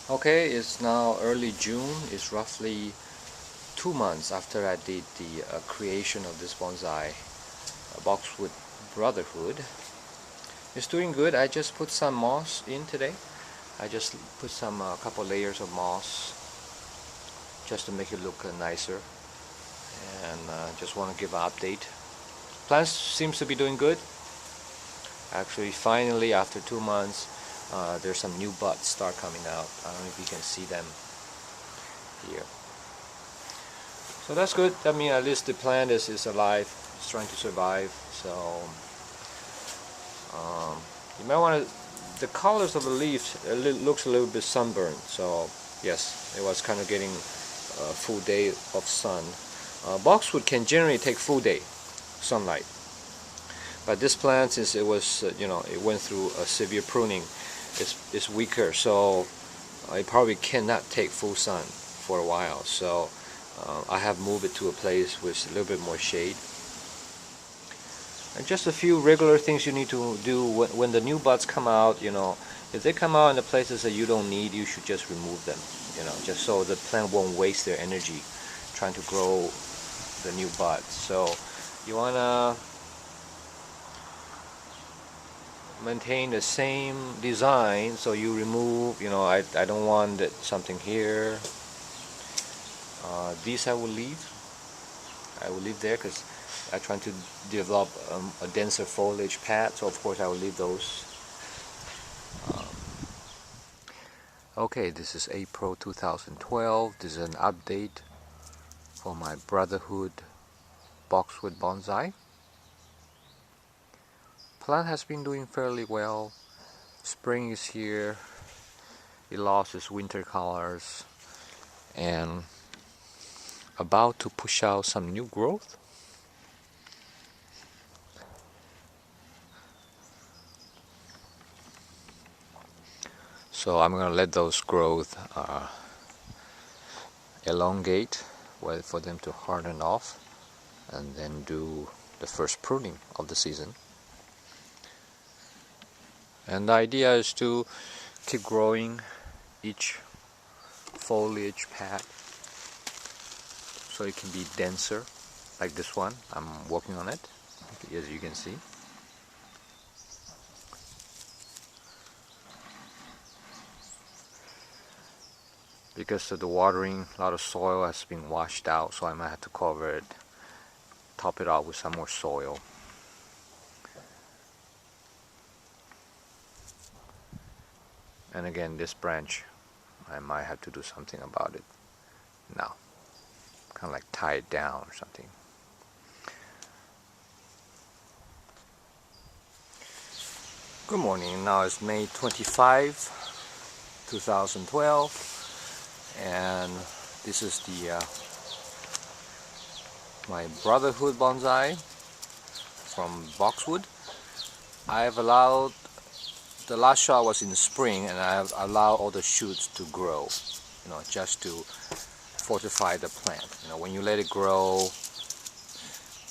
Okay, it's now early June. It's roughly 2 months after I did the creation of this bonsai, Boxwood Brotherhood. It's doing good. I just put some moss in today. I just put some couple layers of moss just to make it look nicer, and just want to give an update. Plants seems to be doing good. Actually, finally, after 2 months, there's some new buds start coming out. I don't know if you can see them here. So that's good. I mean, at least the plant is alive. It's trying to survive. So you might want to. The colors of the leaves looks a little bit sunburned. So yes, it was kind of getting a full day of sun. Boxwood can generally take full day sunlight, but this plant, since it was it went through a severe pruning, it's weaker. So it probably cannot take full sun for a while. So I have moved it to a place with a little bit more shade. And just a few regular things you need to do when the new buds come out. If they come out in the places that you don't need, you should just remove them. Just so the plant won't waste their energy trying to grow the new buds. So you wanna maintain the same design. So you remove. I don't want something here. These I will leave. There because I'm trying to develop a denser foliage pad, so of course I will leave those. Okay, this is April 2012. This is an update for my Brotherhood Boxwood Bonsai. Plant has been doing fairly well. Spring is here. It lost its winter colors and about to push out some new growth. So I'm going to let those growth elongate, wait for them to harden off, and then do the first pruning of the season. And the idea is to keep growing each foliage pad so it can be denser, like this one. I'm working on it, as you can see. Because of the watering, a lot of soil has been washed out, so I might have to cover it, top it off with some more soil. And again, this branch, I might have to do something about it now. Kind of like tie it down or something. Good morning. Now it's May 25, 2012. And this is the my Brotherhood Bonsai from Boxwood. I've allowed, the last shot was in the spring, and I've allowed all the shoots to grow, just to fortify the plant. When you let it grow,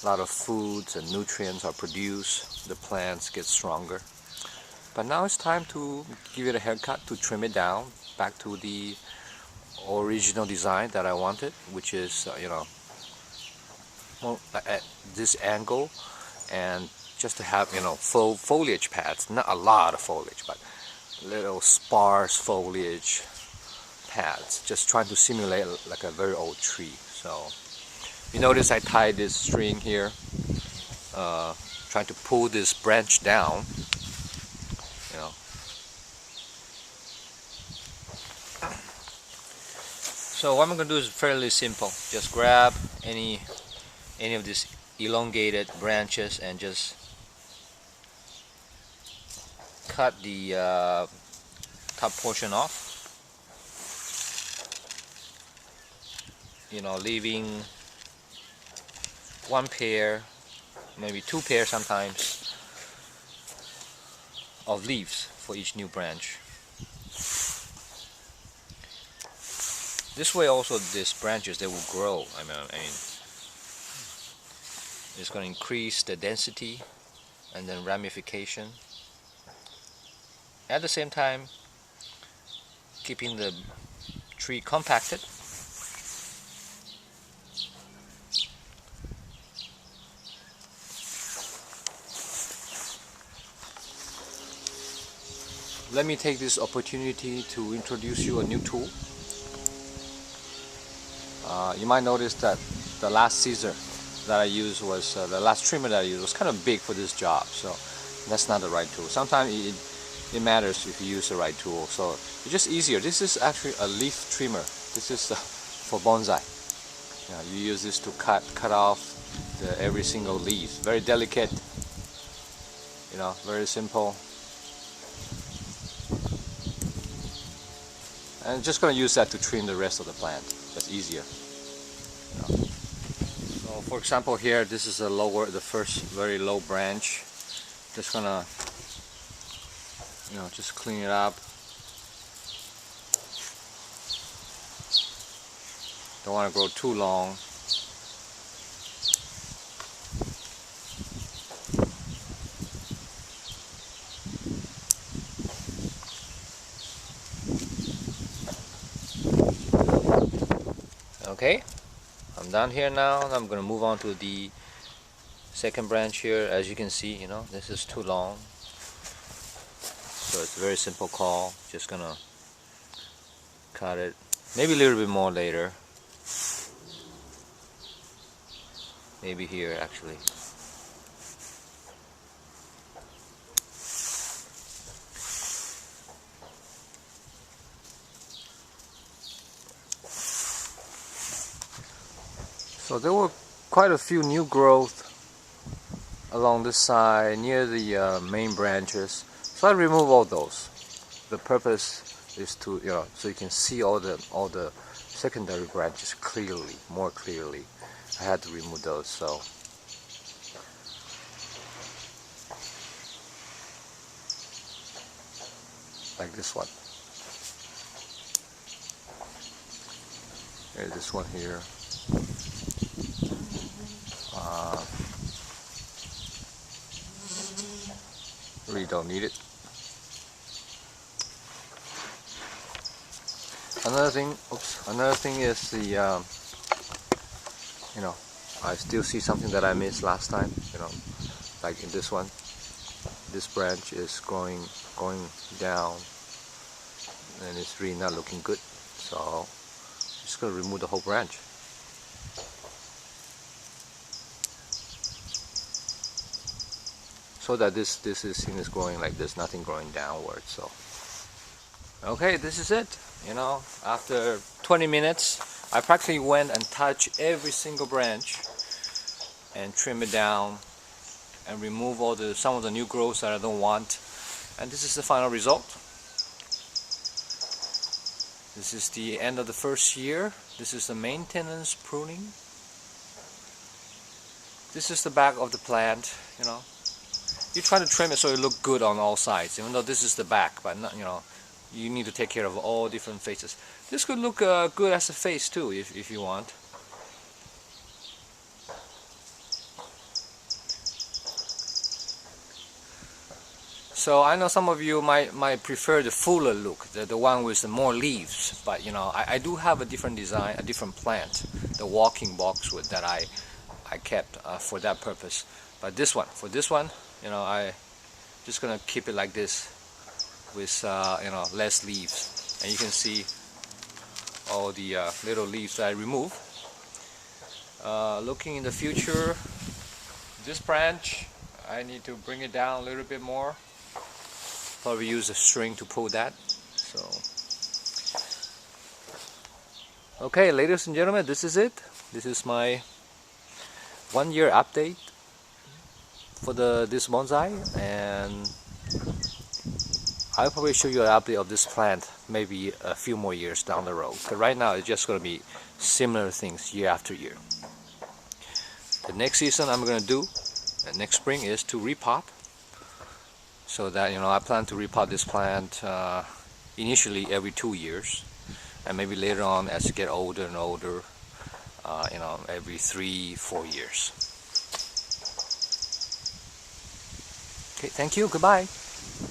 a lot of foods and nutrients are produced, the plants get stronger. But now it's time to give it a haircut, to trim it down back to the original design that I wanted, which is at this angle, and just to have full foliage pads, not a lot of foliage, but little sparse foliage pads, just trying to simulate like a very old tree. So you notice I tied this string here, trying to pull this branch down. So what I'm going to do is fairly simple. Just grab any of these elongated branches and just cut the top portion off. Leaving one pair, maybe two pairs sometimes, of leaves for each new branch. This way also these branches, they will grow. I mean it's going to increase the density and then ramification. At the same time, keeping the tree compacted. Let me take this opportunity to introduce you a new tool. You might notice that the last scissor that I used was, the last trimmer that I used was kind of big for this job, so that's not the right tool. Sometimes it matters if you use the right tool, so it's just easier. This is actually a leaf trimmer. This is for bonsai. You use this to cut off every single leaf. Very delicate, very simple. And I'm just going to use that to trim the rest of the plant. That's easier. So for example here, this is the first very low branch. Just gonna just clean it up. Don't want to grow too long. Okay, I'm down here now, and I'm gonna move on to the second branch here. As you can see, this is too long, so it's a very simple call. Just gonna cut it, maybe a little bit more later, maybe here actually. So there were quite a few new growth along this side near the main branches, so I remove all those. The purpose is to so you can see all the secondary branches clearly, more clearly. I had to remove those. So like this one. There's this one here. Really don't need it. Another thing is the I still see something that I missed last time. Like in this one, this branch is going down, and it's really not looking good. So I'm just gonna remove the whole branch. So that this thing is growing like this, nothing growing downward. So okay, this is it. After 20 minutes, I practically went and touched every single branch and trim it down and remove some of the new growths that I don't want. And this is the final result. This is the end of the first year. This is the maintenance pruning. This is the back of the plant. You try to trim it so it looks good on all sides, even though this is the back, but not, you need to take care of all different faces. This could look good as a face too, if you want. So I know some of you might prefer the fuller look, the one with more leaves, but I do have a different design, a different plant, the walking boxwood that I kept for that purpose. But for this one, I just gonna keep it like this with less leaves, and you can see all the little leaves that I remove. Looking in the future, this branch I need to bring it down a little bit more. Probably use a string to pull that. So okay, ladies and gentlemen, this is it. This is my 1-year update for this bonsai, and I'll probably show you an update of this plant maybe a few more years down the road. But right now it's just going to be similar things year after year. The next season I'm going to do, next spring, is to repot. So that I plan to repot this plant initially every 2 years, and maybe later on as it get older and older, every 3-4 years. Okay, thank you, goodbye.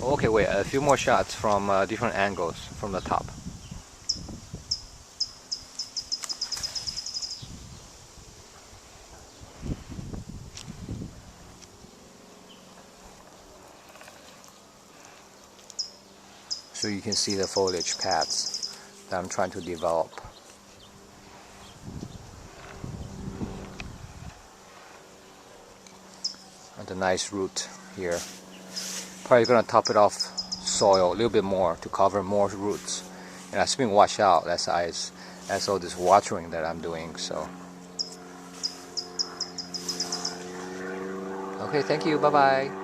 Okay, wait, a few more shots from different angles from the top. so you can see the foliage pads that I'm trying to develop. And the nice root here. Probably gonna top it off soil a little bit more to cover more roots. And it's being washed out. That's all this watering that I'm doing. So okay, thank you. Bye bye.